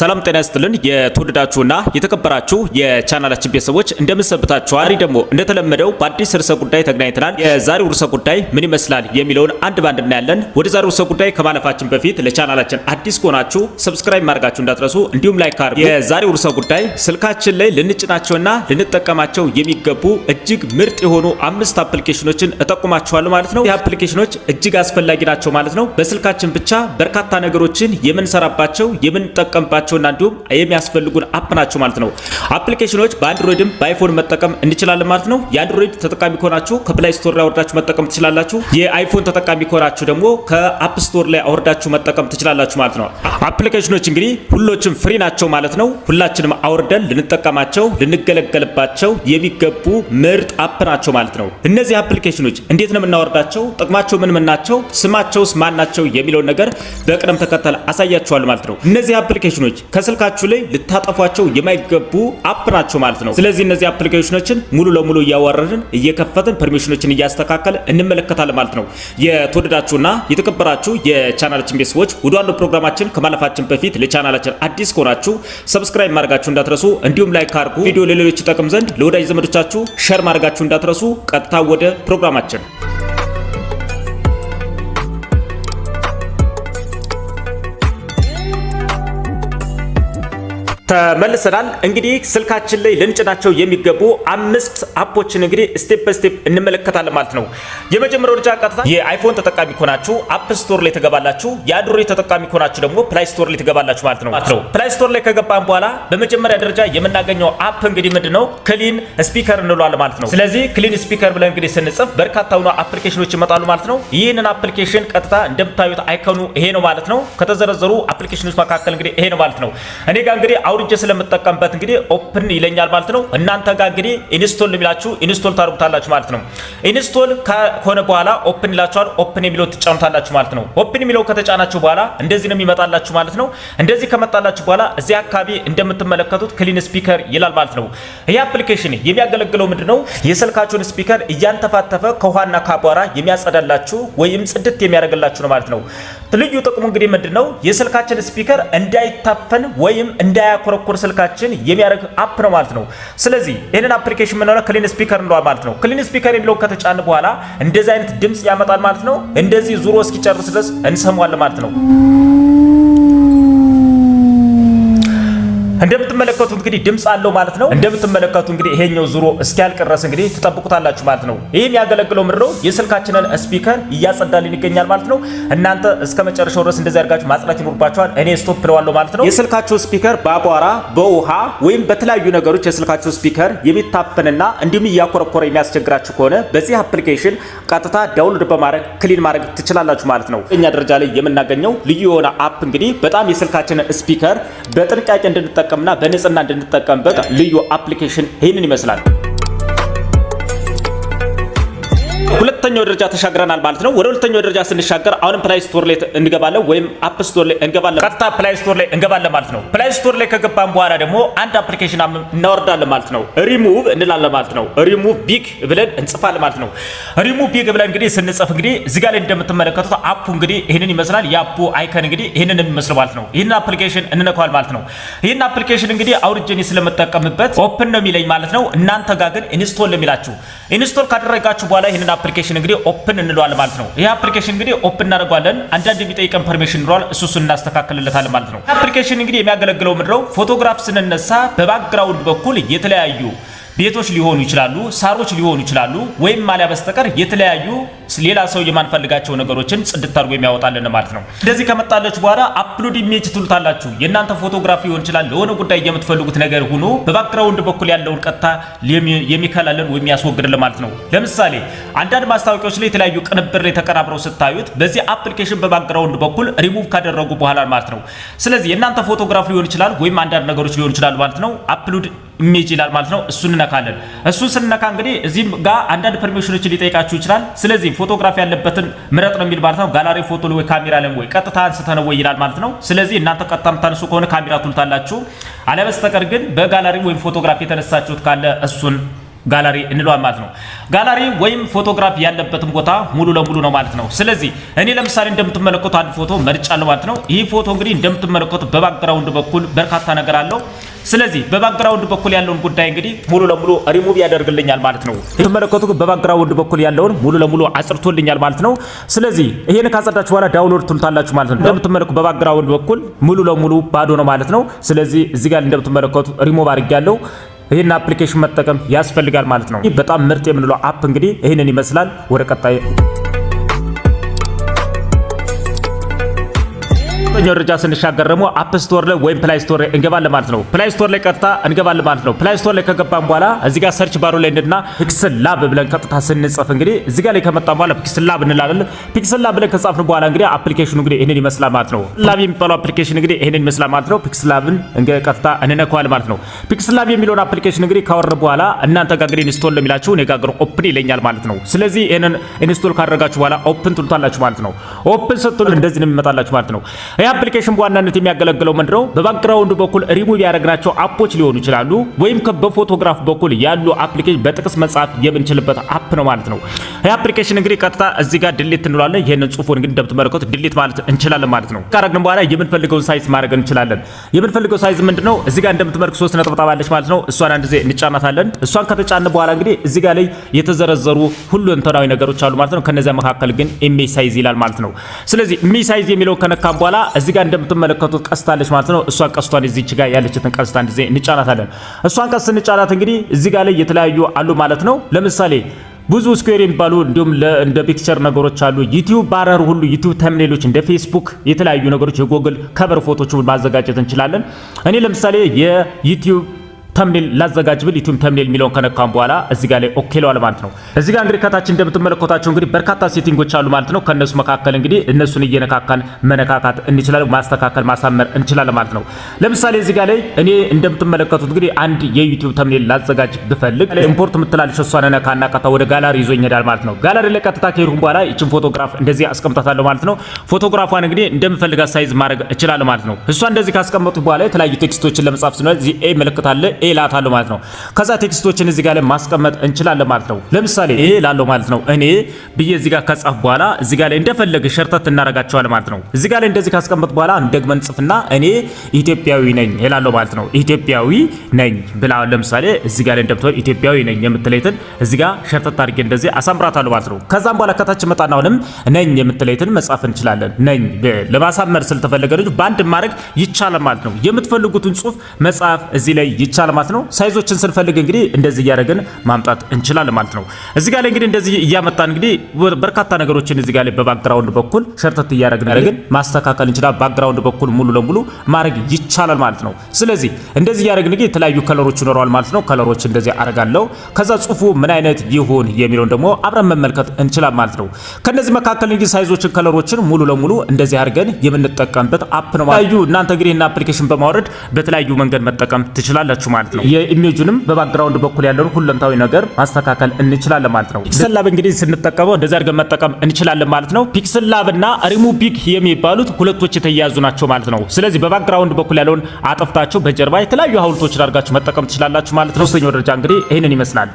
ሰላም ጤና ይስጥልን የተወደዳችሁና የተከበራችሁ የቻናላችን ቤተሰቦች እንደምን ሰንብታችኋል? ደግሞ እንደተለመደው በአዲስ ርዕሰ ጉዳይ ተገናኝተናል። የዛሬው ርዕሰ ጉዳይ ምን ይመስላል የሚለውን አንድ ባንድ እናያለን። ወደ ዛሬው ርዕሰ ጉዳይ ከማለፋችን በፊት ለቻናላችን አዲስ ከሆናችሁ ሰብስክራይብ ማድረጋችሁ እንዳትረሱ፣ እንዲሁም ላይክ አድርጉ። የዛሬው ርዕሰ ጉዳይ ስልካችን ላይ ልንጭናቸውና ልንጠቀማቸው የሚገቡ እጅግ ምርጥ የሆኑ 5 አፕሊኬሽኖችን እጠቁማችኋለሁ ማለት ነው። የአፕሊኬሽኖች እጅግ አስፈላጊ ናቸው ማለት ነው። በስልካችን ብቻ በርካታ ነገሮችን የምንሰራባቸው የምንጠቀምባቸው እንዲሁም የሚያስፈልጉን አፕ ናቸው ማለት ነው። አፕሊኬሽኖች በአንድሮይድም በአይፎን መጠቀም እንችላለን ማለት ነው። የአንድሮይድ ተጠቃሚ ከሆናችሁ ከፕላይ ስቶር ላይ አወርዳችሁ መጠቀም ትችላላችሁ። የአይፎን ተጠቃሚ ከሆናችሁ ደግሞ ከአፕ ስቶር ላይ አወርዳችሁ መጠቀም ትችላላችሁ ማለት ነው። አፕሊኬሽኖች እንግዲህ ሁሎችም ፍሪ ናቸው ማለት ነው። ሁላችንም አውርደን ልንጠቀማቸው ልንገለገልባቸው የሚገቡ ምርጥ አፕ ናቸው ማለት ነው። እነዚህ አፕሊኬሽኖች እንዴት ነው የምናወርዳቸው? ጥቅማቸው ምን ናቸው? ስማቸውስ ማን ናቸው? የሚለውን ነገር በቅደም ተከተል አሳያችኋለሁ ማለት ነው። እነዚህ አፕሊኬሽኖች ከስልካችሁ ላይ ልታጠፏቸው የማይገቡ አፕ ናቸው ማለት ነው። ስለዚህ እነዚህ አፕሊኬሽኖችን ሙሉ ለሙሉ እያወረድን እየከፈትን ፐርሚሽኖችን እያስተካከል እንመለከታለን ማለት ነው። የተወደዳችሁና የተከበራችሁ የቻናላችን ቤተሰቦች ወደ ዋናው ፕሮግራማችን ከማለፋችን በፊት ለቻናላችን አዲስ ከሆናችሁ ሰብስክራይብ ማድረጋችሁ እንዳትረሱ፣ እንዲሁም ላይክ አድርጉ። ቪዲዮ ለሌሎች ይጠቅም ዘንድ ለወዳጅ ዘመዶቻችሁ ሼር ማድረጋችሁ እንዳትረሱ። ቀጥታ ወደ ፕሮግራማችን ተመልሰናል። እንግዲህ ስልካችን ላይ ልንጭናቸው የሚገቡ 5 አፖችን እንግዲህ ስቴፕ ባይ ስቴፕ እንመለከታለን ማለት ነው። የመጀመሪያው ደረጃ ቀጥታ የአይፎን ተጠቃሚ ከሆናችሁ አፕ ስቶር ላይ ትገባላችሁ። የአንድሮይድ ተጠቃሚ ከሆናችሁ ደግሞ ፕላይ ስቶር ላይ ትገባላችሁ ማለት ነው። ፕላይ ስቶር ላይ ከገባን በኋላ በመጀመሪያ ደረጃ የምናገኘው አፕ እንግዲህ ምንድነው? ክሊን ስፒከር እንለዋለን ማለት ነው። ስለዚህ ክሊን ስፒከር ብለን እንግዲህ ስንጽፍ በርካታ ሆኖ አፕሊኬሽኖች ይመጣሉ ማለት ነው። ይህንን አፕሊኬሽን ቀጥታ እንደምታዩት አይኮኑ ይሄ ነው ማለት ነው። ከተዘረዘሩ አፕሊኬሽኖች መካከል እንግዲህ ይሄ ነው ማለት ነው። እኔ ጋር እንግዲህ አውርጄ ስለምጠቀምበት እንግዲህ ኦፕን ይለኛል ማለት ነው። እናንተ ጋር እንግዲህ ኢንስቶል የሚላችሁ ኢንስቶል ታደርጉታላችሁ ማለት ነው። ኢንስቶል ከሆነ በኋላ ኦፕን ይላችኋል። ኦፕን የሚለው ትጫኑታላችሁ ማለት ነው። ኦፕን የሚለው ከተጫናችሁ በኋላ እንደዚህ ነው የሚመጣላችሁ ማለት ነው። እንደዚህ ከመጣላችሁ በኋላ እዚህ አካባቢ እንደምትመለከቱት ክሊን ስፒከር ይላል ማለት ነው። ይሄ አፕሊኬሽን የሚያገለግለው ምንድነው? የስልካችሁን ስፒከር እያንተፋተፈ ከውሃና ከአቧራ የሚያጸዳላችሁ ወይም ጽድት የሚያደርግላችሁ ነው ማለት ነው። ልዩ ጥቅሙ እንግዲህ ምንድነው? የስልካችን ስፒከር እንዳይታፈን ወይም እንዳያኮረኮር ስልካችን የሚያደርግ አፕ ነው ማለት ነው። ስለዚህ ይሄንን አፕሊኬሽን ምን ነው ክሊን ስፒከር እንለዋለን ማለት ነው። ክሊን ስፒከር የሚለው ከተጫነ በኋላ እንደዚህ አይነት ድምጽ ያመጣል ማለት ነው። እንደዚህ ዙሮ እስኪጨርስ ድረስ እንሰማዋለን ማለት ነው። እንደምትመለከቱት እንግዲህ ድምጽ አለው ማለት ነው። እንደምትመለከቱት እንግዲህ ይሄኛው ዙሮ እስኪያልቅ ድረስ እንግዲህ ትጠብቁታላችሁ ማለት ነው። ይሄ የሚያገለግለው ምንድነው? የስልካችንን ስፒከር እያጸዳልን ይገኛል ማለት ነው። እናንተ እስከመጨረሻው ድረስ እንደዚህ አድርጋችሁ ማጽዳት ይኖርባችኋል። እኔ ስቶፕ ብለዋለሁ ማለት ነው። የስልካችሁ ስፒከር በአቧራ በውሃ ወይም በተለያዩ ነገሮች የስልካችሁ ስፒከር የሚታፈንና እንዲሁም እያኮረኮረ የሚያስቸግራችሁ ከሆነ በዚህ አፕሊኬሽን ቀጥታ ዳውንሎድ በማድረግ ክሊን ማድረግ ትችላላችሁ ማለት ነው። እኛ ደረጃ ላይ የምናገኘው ልዩ የሆነ አፕ እንግዲህ በጣም የስልካችንን ስፒከር በጥንቃቄ እንድንጠቀምና በንጽህና እንድንጠቀምበት ልዩ አፕሊኬሽን ይሄንን ይመስላል። ሁለተኛው ደረጃ ተሻግረናል ማለት ነው። ወደ ሁለተኛው ደረጃ ስንሻገር አሁንም ፕላይ ስቶር ላይ እንገባለን ወይም አፕ ስቶር ላይ እንገባለን። ቀጥታ ፕላይ ስቶር ላይ እንገባለን ማለት ነው። ፕላይ ስቶር ላይ ከገባን በኋላ ደግሞ አንድ አፕሊኬሽን እናወርዳለን ማለት ነው። ሪሙቭ እንላለን ማለት ነው። ሪሙቭ ቢግ ብለን እንጽፋለን ማለት ነው። ሪሙቭ ቢግ ብለን እንግዲህ ስንጽፍ እንግዲህ እዚህ ጋር ላይ እንደምትመለከቱት አፑ እንግዲህ ይሄንን ይመስላል። የአፑ አይከን እንግዲህ ይሄንን የሚመስል ማለት ነው። ይሄንን አፕሊኬሽን እንነካዋል ማለት ነው። ይሄንን አፕሊኬሽን እንግዲህ አውርጄ ስለምጠቀምበት ኦፕን ነው የሚለኝ ማለት ነው። እናንተ ጋር ግን ኢንስቶል ነው የሚላችሁ። ኢንስቶል ካደረጋችሁ በኋላ ይሄንን አፕሊኬሽን እንግዲህ ኦፕን እንለዋለን ማለት ነው። ይሄ አፕሊኬሽን እንግዲህ ኦፕን እናደርጋለን። አንዳንድ የሚጠይቀን ፐርሚሽን ይኖራል፣ እሱን እናስተካክልለታለን ማለት ነው። አፕሊኬሽን እንግዲህ የሚያገለግለው ምንድነው? ፎቶግራፍ ስንነሳ በባክግራውንድ በኩል የተለያዩ ቤቶች ሊሆኑ ይችላሉ፣ ሳሮች ሊሆኑ ይችላሉ፣ ወይም ማሊያ በስተቀር የተለያዩ ሌላ ሰው የማንፈልጋቸው ነገሮችን ጽድት አድርጎ የሚያወጣልን ማለት ነው። እንደዚህ ከመጣለች በኋላ አፕሎድ ኢሜጅ ትሉታላችሁ። የእናንተ ፎቶግራፊ ሊሆን ይችላል፣ ለሆነ ጉዳይ የምትፈልጉት ነገር ሆኖ በባክግራውንድ በኩል ያለውን ቀጥታ የሚከላልን ወይም ያስወግድልን ማለት ነው። ለምሳሌ አንዳንድ ማስታወቂያዎች ላይ የተለያዩ ቅንብር ላይ ተቀናብረው ስታዩት በዚህ አፕሊኬሽን በባክግራውንድ በኩል ሪሙቭ ካደረጉ በኋላ ማለት ነው። ስለዚህ የእናንተ ፎቶግራፊ ሊሆን ይችላል ወይም አንዳንድ ነገሮች ሊሆን ይችላል ማለት ነው። አፕሎድ ኢሜጅ ይላል ማለት ነው። እሱን እንነካለን። እሱን ስንነካ እንግዲህ እዚህም ጋር አንዳንድ ፐርሚሽኖችን ሊጠይቃችሁ ይችላል። ስለዚህ ፎቶግራፊ ያለበትን ምረጥ ነው የሚል ማለት ነው። ጋላሪ ፎቶ ወይ ካሜራ ላይ ወይ ቀጥታ አንስተን ወይ ይላል ማለት ነው። ስለዚህ እናንተ ቀጥታ የምታነሱ ከሆነ ካሜራ ትሉታላችሁ። አለበስተቀር ግን በጋላሪ ወይ ፎቶግራፊ የተነሳችሁት ካለ እሱን ጋላሪ እንለዋል ማለት ነው። ጋላሪ ወይም ፎቶግራፍ ያለበትን ቦታ ሙሉ ለሙሉ ነው ማለት ነው። ስለዚህ እኔ ለምሳሌ እንደምትመለከቱ አንድ ፎቶ መርጫለሁ ማለት ነው። ይህ ፎቶ እንግዲህ እንደምትመለከቱ በባክግራውንድ በኩል በርካታ ነገር አለው። ስለዚህ በባክግራውንድ በኩል ያለውን ጉዳይ እንግዲህ ሙሉ ለሙሉ ሪሙቭ ያደርግልኛል ማለት ነው። የምትመለከቱ በባክግራውንድ በኩል ያለውን ሙሉ ለሙሉ አጽድቶልኛል ማለት ነው። ስለዚህ ይሄን ካጸዳችሁ በኋላ ዳውንሎድ ትሉታላችሁ ማለት ነው። እንደምትመለከቱ በባክግራውንድ በኩል ሙሉ ለሙሉ ባዶ ነው ማለት ነው። ስለዚህ እዚህ ጋር እንደምትመለከቱ ሪሙቭ አድርጌያለሁ። ይሄን አፕሊኬሽን መጠቀም ያስፈልጋል ማለት ነው። በጣም ምርጥ የምንለው አፕ እንግዲህ ይሄንን ይመስላል። ወደ ቀጣይ ደረጃ ስንሻገር ደግሞ አፕ ስቶር ላይ ወይም ፕላይ ስቶር ላይ እንገባለን ማለት ነው። ፕላይ ስቶር ላይ ቀጥታ እንገባለን ማለት ነው። ፕላይ ስቶር ላይ ከገባን በኋላ እዚህ ጋር ሰርች ባሩ ላይ እንደና ፒክስል ላብ ብለን ቀጥታ ስንጽፍ እንግዲህ እዚህ ጋር ላይ ከመጣን በኋላ ፒክስል ላብ እንላለን። ፒክስል ላብ ብለን ከጻፍን በኋላ እንግዲህ አፕሊኬሽኑ እንግዲህ ይሄንን ይመስላል ማለት ነው። ላብ የሚባለው አፕሊኬሽን እንግዲህ ይሄንን ይመስላል ማለት ነው። ፒክስል ላብን ቀጥታ እንነካዋለን ማለት ነው። ፒክስል ላብ የሚለውን አፕሊኬሽን እንግዲህ ካወረድን በኋላ እናንተ ጋር እንግዲህ ኢንስቶል ለሚላችሁ እኔ ጋር ኦፕን ይለኛል ማለት ነው። ስለዚህ ይሄንን ኢንስቶል ካደረጋችሁ በኋላ ኦፕን ትሉታላችሁ ማለት ነው። ኦፕን ስትሉ እንደዚህ ነው የሚመጣላችሁ ማለት ነው። ይሄ አፕሊኬሽን በዋናነት የሚያገለግለው ምንድነው? በባክግራውንድ በኩል ሪሙቭ ያደረግናቸው አፖች ሊሆኑ ይችላሉ፣ ወይም በፎቶግራፍ በኩል ያሉ አፕሊኬሽን በጥቅስ መጻፍ የምንችልበት አፕ ነው ማለት ነው። ይሄ አፕሊኬሽን እንግዲህ ቀጥታ እዚህ ጋር ዲሊት እንለዋለን። ይሄንን ጽሁፉን እንግዲህ እንደምትመለከቱት ዲሊት ማለት እንችላለን ማለት ነው። ካረግን በኋላ የምንፈልገውን ሳይዝ ማድረግ እንችላለን። የምንፈልገው ሳይዝ ምንድነው? እዚህ ጋር እንደምትመለከቱት 3 ነጥብ አለች ማለት ነው። እሷን አንድ ጊዜ እንጫናታለን። እሷን ከተጫነ በኋላ እንግዲህ እዚህ ጋር ላይ የተዘረዘሩ ሁሉ እንትናዊ ነገሮች አሉ ማለት ነው። ከነዚያ መካከል ግን ኢሜጅ ሳይዝ ይላል ማለት ነው። ስለዚህ ኢሜጅ ሳይዝ የሚለው ከነካን በኋላ እዚህ ጋር እንደምትመለከቱት ቀስታለች ማለት ነው። እሷን ቀስቷን እዚች ጋር ያለችትን ቀስታ አንድ ጊዜ እንጫናታለን። እሷን ቀስት እንጫናት እንግዲህ እዚህ ጋር ላይ የተለያዩ አሉ ማለት ነው። ለምሳሌ ብዙ ስኩዌር የሚባሉ እንዲሁም እንደ ፒክቸር ነገሮች አሉ። ዩቲዩብ ባነር ሁሉ ዩቲዩብ ተምኔሎች እንደ ፌስቡክ የተለያዩ ነገሮች የጎግል ከቨር ፎቶዎችን ማዘጋጀት እንችላለን። እኔ ለምሳሌ የዩቲዩብ ተምኔል ላዘጋጅ ብል ዩቲዩብ ተምኔል የሚለውን ከነካም በኋላ እዚህ ጋር ላይ ኦኬ ለዋል ማለት ነው። እዚህ ጋር እንግዲህ ከታች እንደምትመለከቷቸው እንግዲህ በርካታ ሴቲንጎች አሉ ማለት ነው። ከነሱ መካከል እንግዲህ እነሱን እየነካካን መነካካት እንችላለን፣ ማስተካከል ማሳመር እንችላለን ማለት ነው። ለምሳሌ እዚህ ጋር ላይ እኔ እንደምትመለከቱት እንግዲህ አንድ የዩቲዩብ ተምኔል ላዘጋጅ ብፈልግ ኢምፖርት የምትላለች እሷን ነካና ቀጥታ ወደ ጋላሪ ይዞኝ ይሄዳል ማለት ነው። ጋላሪ ላይ ቀጥታ ከሄድኩ በኋላ እቺን ፎቶግራፍ እንደዚህ አስቀምጣታለሁ ማለት ነው። ፎቶግራፏን እንግዲህ እንደምፈልጋት ሳይዝ ማድረግ እችላለሁ ማለት ነው። እሷ እንደዚህ ካስቀመጡ በኋላ የተለያዩ ቴክስቶችን ለመጻፍ ሲኖር እዚህ ኤ ምልክት አለ ኤላታለሁ ማለት ነው። ከዛ ቴክስቶችን እዚህ ጋር ላይ ማስቀመጥ እንችላለን ማለት ነው። ለምሳሌ ኤ ላለው ማለት ነው እኔ ብዬ እዚህ ጋር ከጻፍ በኋላ እዚህ ጋር ላይ እንደፈለገ ሸርተት እናረጋቸዋለን ማለት ነው። እዚህ ጋር ላይ እንደዚህ ካስቀመጥ በኋላ እንደግመን ጽፍና እኔ ኢትዮጵያዊ ነኝ እላለሁ ማለት ነው። ኢትዮጵያዊ ነኝ ብላ ለምሳሌ እዚህ ጋር ላይ እንደምትወል ኢትዮጵያዊ ነኝ የምትለይትን እዚህ ጋር ሸርተት አድርጌ እንደዚህ አሳምራታለሁ ማለት ነው። ከዛም በኋላ ከታች መጣና አሁንም ነኝ የምትለይትን መጻፍ እንችላለን። ነኝ ለማሳመር ስለተፈለገ ልጅ ባንድ ማድረግ ይቻላል ማለት ነው። የምትፈልጉትን ጽሁፍ መጻፍ እዚህ ላይ ይቻላል ማለት ነው። ሳይዞችን ስንፈልግ እንግዲህ እንደዚህ እያደረግን ማምጣት እንችላለን ማለት ነው። እዚህ ጋር ላይ እንግዲህ እንደዚህ እያመጣን እንግዲህ በርካታ ነገሮችን እዚህ ጋር ላይ በባክግራውንድ በኩል ሸርተት እያደረግን ማስተካከል እንችላለን። ባክግራውንድ በኩል ሙሉ ለሙሉ ማድረግ ይቻላል ማለት ነው። ስለዚህ እንደዚህ እያደረግን እንግዲህ የተለያዩ ከለሮች ይኖረዋል ማለት ነው። ከለሮች እንደዚህ አደርጋለሁ። ከዛ ጽሁፉ ምን አይነት ይሁን የሚለውን ደግሞ አብረን መመልከት እንችላለን ማለት ነው። ከነዚህ መካከል እንግዲህ ሳይዞችን ከለሮችን ሙሉ ለሙሉ እንደዚህ አድርገን የምንጠቀምበት አፕ ነው ማለት ነው። እናንተ እንግዲህ እና አፕሊኬሽን በማውረድ በተለያዩ መንገድ መጠቀም ትችላላችሁ ማለት ነው። የኢሜጁንም በባክግራውንድ በኩል ያለውን ሁለንታዊ ነገር ማስተካከል እንችላለን ማለት ነው። ፒክስል ላብ እንግዲህ ስንጠቀመው እንደዚህ አድርገን መጠቀም እንችላለን ማለት ነው። ፒክስል ላብ እና ሪሙቭ ፒክ የሚባሉት ሁለቶች የተያያዙ ናቸው ማለት ነው። ስለዚህ በባክግራውንድ በኩል ያለውን አጥፍታችሁ በጀርባ የተለያዩ ሐውልቶችን አድርጋችሁ መጠቀም ትችላላችሁ ማለት ነው። ሶስተኛው ደረጃ እንግዲህ ይሄንን ይመስላል።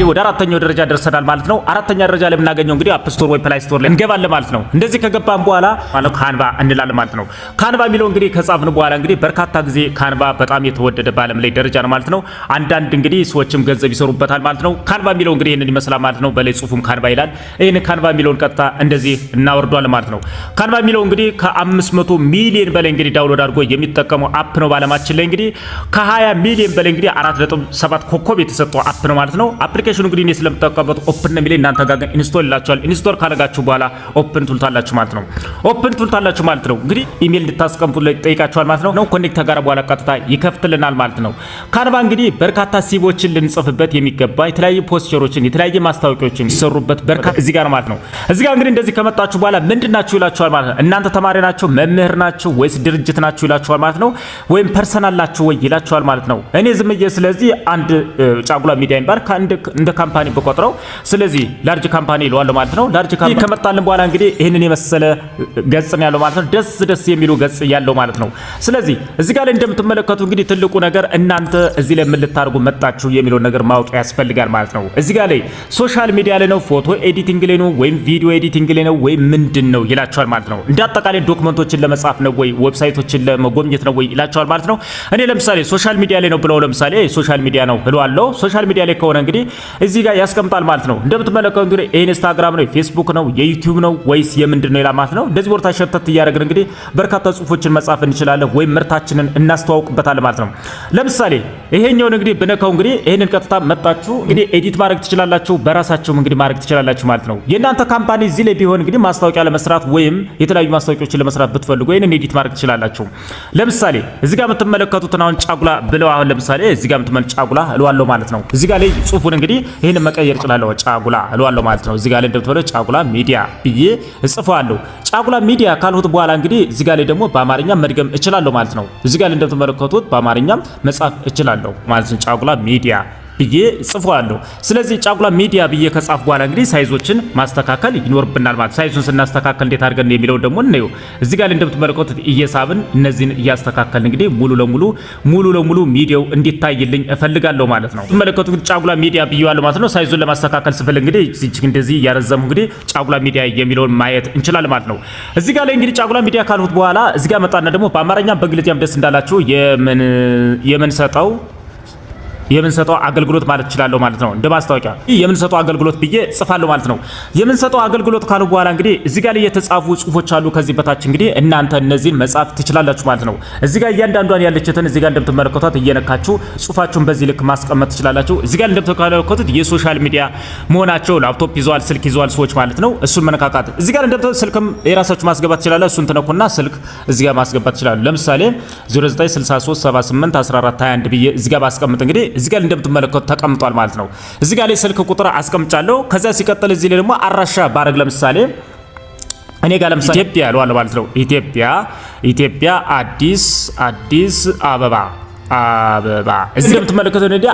ወደ አራተኛው ደረጃ ደርሰናል ማለት ነው። አራተኛ ደረጃ ላይ የምናገኘው እንግዲህ አፕ ስቶር ወይ ፕላይ ስቶር ላይ እንገባለን ማለት ነው። እንደዚህ ከገባን በኋላ ማለት ካንቫ እንላለን ማለት ነው። ካንቫ የሚለው እንግዲህ ከጻፍን በኋላ እንግዲህ በርካታ ጊዜ ካንቫ በጣም የተወደደ በዓለም ላይ ደረጃ ነው ማለት ነው። አንዳንድ እንግዲህ ሰዎችም ገንዘብ ይሰሩበታል ማለት ነው። ካንቫ የሚለው እንግዲህ ይሄንን ይመስላል ማለት ነው። በላይ ጽሁፉም ካንቫ ይላል። ይሄን ካንቫ የሚለውን ቀጥታ እንደዚህ እናወርዷለን ማለት ነው። ካንቫ የሚለው እንግዲህ ከ500 ሚሊዮን በላይ እንግዲህ ዳውንሎድ አድርጎ የሚጠቀመው አፕ ነው በዓለማችን ላይ እንግዲህ ከ20 ሚሊዮን በላይ እንግዲህ 4.7 ኮከብ የተሰጠው አፕ ነው ማለት ነው። አፕሊኬሽኑ እንግዲህ እኔ ስለምጠቀምበት ኦፕን ነው የሚለኝ። እናንተ ጋር ግን ኢንስቶል ይላችኋል። ኢንስቶል ካደረጋችሁ በኋላ ኦፕን ትሉታላችሁ ማለት ነው። ኦፕን ትሉታላችሁ ማለት ነው። እንግዲህ ኢሜል እንድታስቀምጡ ላይ ጠይቃችኋል ማለት ነው። ኮኔክት ጋር በኋላ ቀጥታ ይከፍትልናል ማለት ነው። ካንቫ እንግዲህ በርካታ ሲቮችን ልንጽፍበት የሚገባ የተለያዩ ፖስቸሮችን የተለያዩ ማስታወቂያዎችን ይሰሩበት በርካታ እዚህ ጋር ማለት ነው። እዚህ ጋር እንግዲህ እንደዚህ ከመጣችሁ በኋላ ምንድናችሁ ይላችኋል ማለት ነው። እናንተ ተማሪ ናችሁ፣ መምህር ናችሁ ወይስ ድርጅት ናችሁ ይላችኋል ማለት ነው። ወይም ፐርሰናል ናችሁ ወይ ይላችኋል ማለት ነው። እኔ ዝም ብዬ ስለዚህ አንድ ጫጉላ ሚዲያ የሚባል ከአንድ እንደ ካምፓኒ በቆጥረው ስለዚህ ላርጅ ካምፓኒ ይለዋል ማለት ነው። ላርጅ ካምፓኒ ከመጣልን በኋላ እንግዲህ ይሄንን የመሰለ ገጽ ነው ያለው ማለት ነው። ደስ የሚሉ ገጽ ያለው ማለት ነው። ስለዚህ እዚህ ጋር ላይ እንደምትመለከቱ እንግዲህ ትልቁ ነገር እናንተ እዚህ ላይ ምን ልታርጉ መጣችሁ የሚለው ነገር ማወቅ ያስፈልጋል ማለት ነው። እዚህ ጋር ላይ ሶሻል ሚዲያ ላይ ነው፣ ፎቶ ኤዲቲንግ ላይ ነው ወይም ቪዲዮ ኤዲቲንግ ላይ ነው ወይም ምንድነው ይላችኋል ማለት ነው። እንደ አጠቃላይ ዶክመንቶችን ለመጻፍ ነው ወይ ዌብሳይቶችን ለመጎብኘት ነው ወይ ይላችኋል ማለት ነው። እኔ ለምሳሌ ሶሻል ሚዲያ ላይ ነው ብለው ለምሳሌ ሶሻል ሚዲያ ነው እለዋለሁ። ሶሻል ሚዲያ ላይ ከሆነ እንግዲህ እዚህ ጋር ያስቀምጣል ማለት ነው። እንደምትመለከቱ እንግዲህ ኢንስታግራም ነው፣ ፌስቡክ ነው፣ የዩቲዩብ ነው ወይስ የምንድነው ይላል ማለት ነው። እንደዚህ ቦታ ሸተት እያደረግን እንግዲህ በርካታ ጽሁፎችን መጻፍ እንችላለን ወይም ምርታችንን እናስተዋውቅበታለን ማለት ነው። ለምሳሌ ይሄኛውን እንግዲህ ብነካው እንግዲህ ይሄንን ቀጥታ መጣችሁ እንግዲህ ኤዲት ማድረግ ትችላላችሁ፣ በራሳችሁ እንግዲህ ማድረግ ትችላላችሁ ማለት ነው። የእናንተ ካምፓኒ እዚህ ላይ ቢሆን እንግዲህ ማስታወቂያ ለመስራት ወይም የተለያዩ ማስታወቂያዎችን ለመስራት ብትፈልጉ ይሄንን ኤዲት ማድረግ ትችላላችሁ። ለምሳሌ እዚህ ጋር የምትመለከቱትን አሁን ጫጉላ ብለው አሁን ለምሳሌ እዚህ ጋር የምትመለከቱት ጫጉላ እለዋለሁ ማለት ነው። እዚህ ጋር ላይ ጽሁፉን እንግዲህ ይሄንን መቀየር እችላለሁ። ጫጉላ እለዋለሁ ማለት ነው። እዚህ ጋር ላይ እንደምትመለከቱት ጫጉላ ሚዲያ ብዬ እጽፈዋለሁ። ጫጉላ ሚዲያ ካልሁት በኋላ እንግዲህ እዚህ ጋር ላይ ደግሞ በአማርኛ መድገም እችላለሁ ማለት ነው። እዚህ ጋር ላይ እንደምትመለከቱት በአማርኛም መጻፍ እችላለሁ ማለት ነው። ጫጉላ ሚዲያ ብዬ ጽፏለሁ። ስለዚህ ጫጉላ ሚዲያ ብዬ ከጻፍ በኋላ እንግዲህ ሳይዞችን ማስተካከል ይኖርብናል ማለት። ሳይዙን ስናስተካከል እንዴት አድርገን የሚለው ደግሞ ነው። እዚህ ጋር እንደምትመለከቱት እየሳብን እነዚህን እያስተካከልን እንግዲህ ሙሉ ለሙሉ ሚዲያው እንዲታይልኝ እፈልጋለሁ ማለት ነው። ትመለከቱት እንግዲህ ጫጉላ ሚዲያ ብዬዋለሁ ማለት ነው። ሳይዙን ለማስተካከል ስፈልግ እንግዲህ እዚህ እንደዚህ እያረዘሙ እንግዲህ ጫጉላ ሚዲያ የሚለውን ማየት እንችላለን ማለት ነው። እዚህ ጋር ላይ እንግዲህ ጫጉላ ሚዲያ ካልሁት በኋላ እዚህ ጋር መጣና ደግሞ በአማርኛም በእንግሊዝኛም ደስ እንዳላችሁ የምንሰጠው አገልግሎት ማለት እችላለሁ ማለት ነው። እንደ ማስታወቂያ የምንሰጠው አገልግሎት ብዬ ጽፋለሁ ማለት ነው። የምንሰጠው አገልግሎት ካሉ በኋላ እንግዲህ እዚህ ጋር ላይ የተጻፉ ጽሁፎች አሉ ከዚህ በታች እንግዲህ እናንተ እነዚህን መጻፍ ትችላላችሁ ማለት ነው። እዚህ ጋር እያንዳንዷን ያለችትን እዚህ ጋር እንደምትመለከቷት እየነካችሁ ጽሁፋችሁን በዚህ ልክ ማስቀመጥ ትችላላችሁ። እዚህ ጋር እንደምትመለከቱት የሶሻል ሚዲያ መሆናቸው ላፕቶፕ ይዘዋል፣ ስልክ ይዘዋል ሰዎች ማለት ነው። እሱን መነካካት እዚህ ጋር እንደምትመለከቱት ስልክም የራሳችሁ ማስገባት ትችላላችሁ። እሱን ተነኩና ስልክ እዚህ ጋር ማስገባት ትችላላችሁ። ለምሳሌ 0963781421 ብዬ እዚህ ጋር ባስቀምጥ እንግዲህ እዚህ ጋር እንደምትመለከቱት ተቀምጧል ማለት ነው። እዚህ ጋር ላይ ስልክ ቁጥር አስቀምጫለሁ። ከዛ ሲቀጥል እዚህ ላይ ደግሞ አራሻ ባረግ ለምሳሌ እኔ ጋር ለምሳሌ ኢትዮጵያ ያለው ማለት ነው። ኢትዮጵያ አዲስ አበባ እዚህ እንደምትመለከቱት እንዴ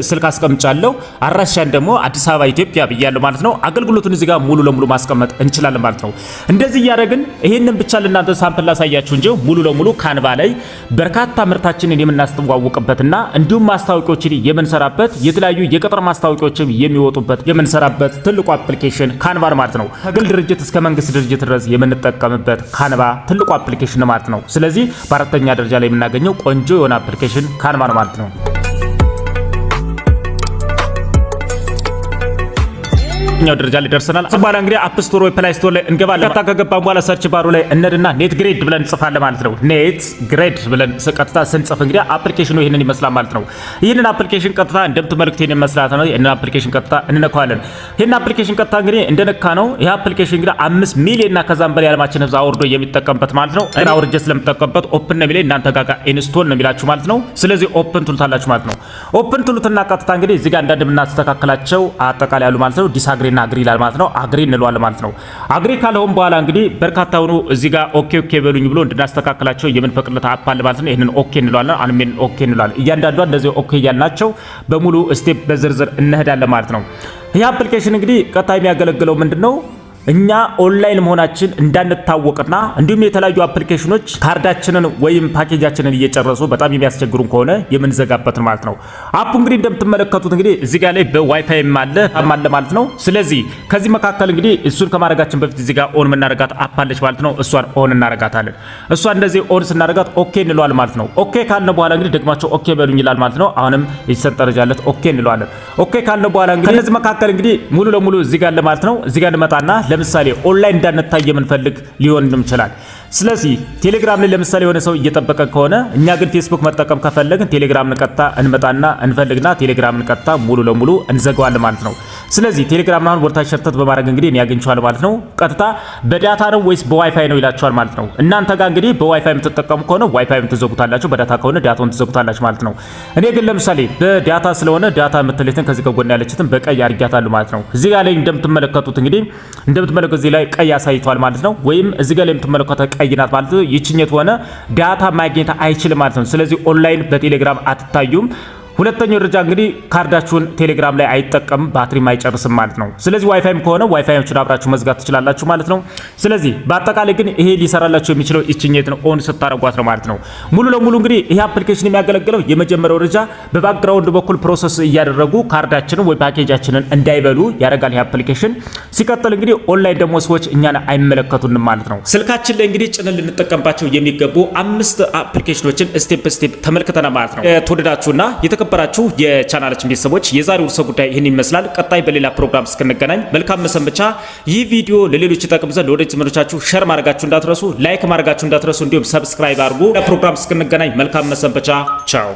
ስልክ አስቀምጫለሁ። አራሻን ደግሞ አዲስ አበባ ኢትዮጵያ ብያለሁ ማለት ነው። አገልግሎቱን እዚህ ጋር ሙሉ ለሙሉ ማስቀመጥ እንችላለን ማለት ነው። እንደዚህ እያደረግን ይሄንን ብቻ ለእናንተ ሳምፕል ላሳያችሁ እንጂ ሙሉ ለሙሉ ካንቫ ላይ በርካታ ምርታችንን የምናስተዋውቅበትና እንዲሁም ማስታወቂያዎችን የምንሰራበት የተለያዩ የቅጥር ማስታወቂያዎችን የሚወጡበት የምንሰራበት ትልቁ አፕሊኬሽን ካንቫ ማለት ነው። ከግል ድርጅት እስከ መንግስት ድርጅት ድረስ የምንጠቀምበት ካንቫ ትልቁ አፕሊኬሽን ማለት ነው። ስለዚህ በአራተኛ ደረጃ ላይ የምናገኘው ቆንጆ የሆነ አፕሊኬሽን ካንቫ ማለት ነው። ኛው ደረጃ ላይ ደርሰናል። በኋላ እንግዲህ አፕ ስቶር ወይ ፕላይ ስቶር ላይ እንገባለን። ቀጥታ ከገባን በኋላ ሰርች ባሩ ላይ እንሄድና ኔት ግሬድ ብለን እንጽፋለን ማለት ነው። ኔት ግሬድ ብለን ቀጥታ ስንጽፍ እንግዲህ አፕሊኬሽኑ ይሄንን ይመስላል ማለት ነው። ይሄንን አፕሊኬሽን ቀጥታ እንደምትመለከቱት ይሄንን መስራት ነው። ይሄንን አፕሊኬሽን ቀጥታ እንነካዋለን። ይሄንን አፕሊኬሽን ቀጥታ እንግዲህ እንደነካ ነው ይሄ አፕሊኬሽን እንግዲህ 5 ሚሊዮን እና ከዛም በላይ ዓለማችን ህዝብ አውርዶ የሚጠቀምበት ማለት ነው። እና አውርጄ ስለምጠቀምበት ኦፕን ነው የሚለኝ እናንተ ጋር ኢንስቶል ነው የሚላችሁ ማለት ነው። ስለዚህ ኦፕን ትሉታላችሁ ማለት ነው። ኦፕን ትሉትና ቀጥታ እንግዲህ እዚህ ጋር እንደምናስተካክላቸው አጠቃላይ ያሉ ማለት ነው። ዲስአግሪ እና አግሪ ይላል ማለት ነው። አግሪ እንለዋለን ማለት ነው። አግሪ ካለውም በኋላ እንግዲህ በርካታ ሆኖ እዚህ ጋር ኦኬ በሉኝ ብሎ እንድናስተካክላቸው የምንፈቅድለት አፕ አለ ማለት ነው። ይሄንን ኦኬ እንለዋለን። አንሜን ኦኬ እንለዋለን። እያንዳንዷ እንደዚህ ኦኬ ያልናቸው በሙሉ ስቴፕ በዝርዝር እንሄዳለን ማለት ነው። ይሄ አፕሊኬሽን እንግዲህ ቀጣይ የሚያገለግለው ምንድነው? እኛ ኦንላይን መሆናችን እንዳንታወቅና እንዲሁም የተለያዩ አፕሊኬሽኖች ካርዳችንን ወይም ፓኬጃችንን እየጨረሱ በጣም የሚያስቸግሩን ከሆነ የምንዘጋበት ማለት ነው። አፑ እንግዲህ እንደምትመለከቱት እንግዲህ እዚህ ጋር ላይ በዋይፋይ አለ ማለት ነው። ስለዚህ ከዚህ መካከል እንግዲህ እሱን ከማድረጋችን በፊት እዚህ ጋር ኦን የምናደርጋት አፕ አለች ማለት ነው። እሷን ኦን እናደርጋታለን። እሷን እንደዚህ ኦን ስናደርጋት ኦኬ እንለዋለን ማለት ነው። ኦኬ ካልነ በኋላ እንግዲህ ደግማቸው ኦኬ በሉኝ ይላል ማለት ነው። አሁንም ይሰጠረጃለት ኦኬ እንለዋለን። ኦኬ ካልነ በኋላ እንግዲህ ከነዚህ መካከል እንግዲህ ሙሉ ለሙሉ እዚህ ጋር ለማለት ነው። እዚህ ጋር እንመጣና ለምሳሌ ኦንላይን እንዳንታይ የምንፈልግ ሊሆንም ይችላል። ስለዚህ ቴሌግራም ላይ ለምሳሌ የሆነ ሰው እየጠበቀ ከሆነ እኛ ግን ፌስቡክ መጠቀም ከፈለግን ቴሌግራምን ቀጥታ እንመጣና እንፈልግና ቴሌግራምን ቀጥታ ሙሉ ለሙሉ እንዘጋዋለን ማለት ነው። ስለዚህ ቴሌግራምን አሁን ወርታ ሸርተት በማድረግ እንግዲህ እኔ ያገኝቻለሁ ማለት ነው። ቀጥታ በዳታ ነው ወይስ በዋይፋይ ነው ይላችኋል ማለት ነው። እናንተ ጋር እንግዲህ በዋይፋይ የምትጠቀሙ ከሆነ ዋይፋይ የምትዘጉታላችሁ፣ በዳታ ከሆነ ዳታውን ትዘጉታላችሁ ማለት ነው። እኔ ግን ለምሳሌ በዳታ ስለሆነ ዳታ የምትለትን ከዚህ ከጎን ያለችትን በቀይ አድርጊያታለሁ ማለት ነው። እዚህ ጋር ላይ እንደምትመለከቱት እንግዲህ እዚህ ላይ ቀይ አሳይቷል ማለት ነው። ወይም እዚህ ጋር ላይ የምትመለከቱት ቀይ ናት ማለት ነው። ይችኛት ሆነ ዳታ ማግኘት አይችልም ማለት ነው። ስለዚህ ኦንላይን በቴሌግራም አትታዩም። ሁለተኛው ደረጃ እንግዲህ ካርዳችሁን ቴሌግራም ላይ አይጠቀም ባትሪ አይጨርስም ማለት ነው። ስለዚህ ዋይፋይም ከሆነ ዋይፋዮችን አብራችሁ መዝጋት ትችላላችሁ ማለት ነው። ስለዚህ በአጠቃላይ ግን ይሄ ሊሰራላችሁ የሚችለው እቺኘት ነው ኦን ስታረጓት ነው ማለት ነው። ሙሉ ለሙሉ እንግዲህ ይሄ አፕሊኬሽን የሚያገለግለው የመጀመሪያው ደረጃ በባክግራውንድ በኩል ፕሮሰስ እያደረጉ ካርዳችንን ወይ ፓኬጃችንን እንዳይበሉ ያደርጋል ይሄ አፕሊኬሽን። ሲቀጥል እንግዲህ ኦንላይን ደግሞ ሰዎች እኛን አይመለከቱንም ማለት ነው። ስልካችን ላይ እንግዲህ ጭነን ልንጠቀምባቸው የሚገቡ 5 አፕሊኬሽኖችን ስቴፕ ስቴፕ ተመልክተናል ማለት ነው። ተወደዳችሁና የተከበራችሁ የቻናላችን ቤተሰቦች የዛሬው ርዕሰ ጉዳይ ይህን ይመስላል። ቀጣይ በሌላ ፕሮግራም እስክንገናኝ መልካም መሰንበቻ። ይህ ቪዲዮ ለሌሎች ይጠቅም ዘንድ ለወዳጅ ዘመዶቻችሁ ሼር ማድረጋችሁ እንዳትረሱ፣ ላይክ ማድረጋችሁ እንዳትረሱ፣ እንዲሁም ሰብስክራይብ አድርጉ። ለፕሮግራም እስክንገናኝ መልካም መሰንበቻ። ቻው